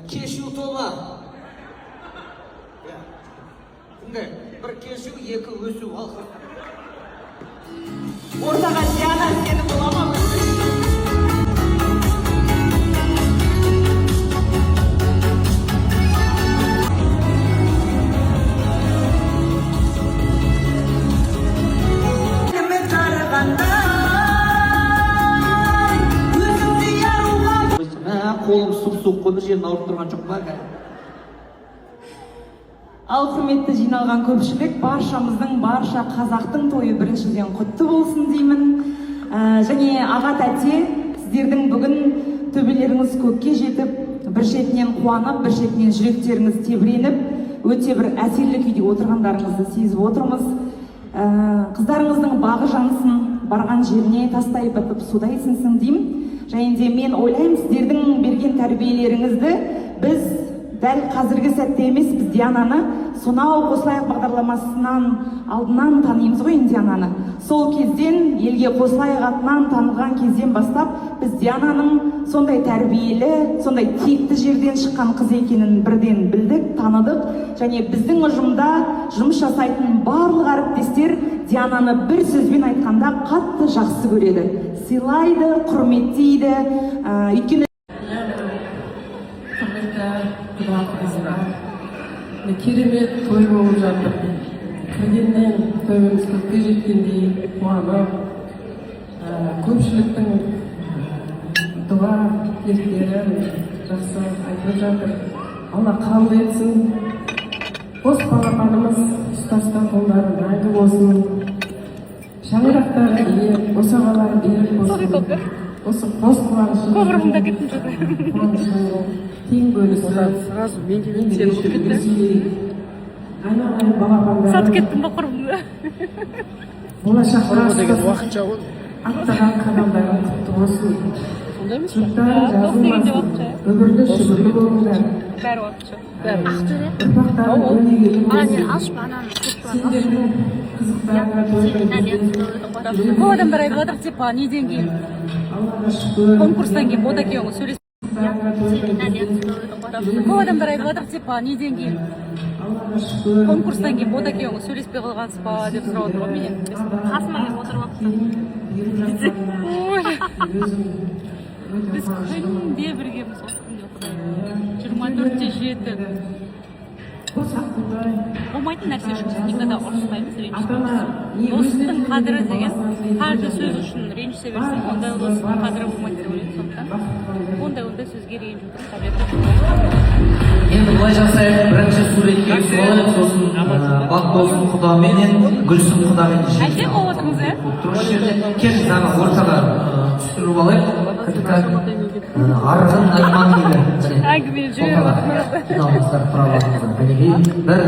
кешу тобы. Кімде? Бір кешу, екі өсу ал. Ортаға Диана сені боламын. Қолым сұп-сұқ қой, бір жерін ауырып тұрған жоқ па? Ал құрметті жиналған көпшілік, барша қазақтың тойы біріншіден құтты болсын деймін. Және аға тәте, сіздердің бүгін төбелеріңіз көкке жетіп, бір шетінен қуанып, бір шетінен жүректеріңіз тебіреніп, өте бір әсерлі күйде отырғандарыңызды сезіп отырмыз. Қыздарыңыздың бағы жансын, барған жеріне тастай бітіп судай сынсын деймін. Және де мен ойлаймын, сіздердің берген тәрбиелеріңізді біз дәл қазіргі сәтте емес, біз Диананы сонау Қосылайық бағдарламасынан алдынан танимыз ғой, Диананы. Сол кезден, елге Қосылайық атынан танылған кезден бастап, біз Диананың сондай тәрбиелі, сондай текті жерден шыққан қыз екенін бірден білдік, таныдық. Және біздің ұжымда жұмыс жасайтын барлық әріптестер Диананы бір сөзбен айтқанда қатты жақсы көреді, сыйлайды, құрметтейді. Өйткені керемет той болып жатыр. Кіргеннен тойымыз көкке жеткендей қуанып, көпшіліктің дұға тілектерін жақсы айтып жатыр. Алла қабыл етсін. Қос балапанымыз ұстастан қолдары мәңгі болсын. Шаңырақтары биік, босағалары биік болсын. Осы қос қуанышын тең бөлісіп, сразу мен келген сен ұтып кеттің. айналайын балапандар. Сатып кеттім ба құрбымды? Болашақта уақытша ғой. аттаған қадамдарың құтты болсын. Сондай емес Жұттары жазылмасын, өмірлі шүбірлі болыңдар. Бәрі уақытша. Бәрі. Ұрпақтары өнегелі болсын. ашып ананы Сендердің қызықтарыңа тойдың Көп адамдар айтып жатыр, типа, неден кейін? Аллаға шүкір. Конкурстан кейін бода күйеуің сөйлесіп. Көп адамдар айтып жатыр, типа, неден кейін? Аллаға шүкір. Конкурстан кейін бода күйеуің сөйлеспей қалғансыз ба деп сұрап отыр ғой менен. қасыма келіп отырып Біз күнде біргеміз осы күнде Құдай. 24/7. Болмайтын нәрсе үшін біз никогда ұрыспаймыз, ренжіспейміз. Достықтың қадірі деген каждый сөз үшін ренжісе берсең, ондай достықтың қадірі болмайды деп ойлаймын. Сондықтан ондай сөзге ренжіп Енді былай жасайық, бірінші суретке түсіп алайық, сосын Бақтолсын құдаменен Гүлсім құдамен Әже болып отырмыз, ә? Тұрыш жерде келіңіз ана ортаға түсіріп алайық. Арғын Айман келі. Әңгіме жүре. Жиналыңыздар, тұра алыңыздар. Бір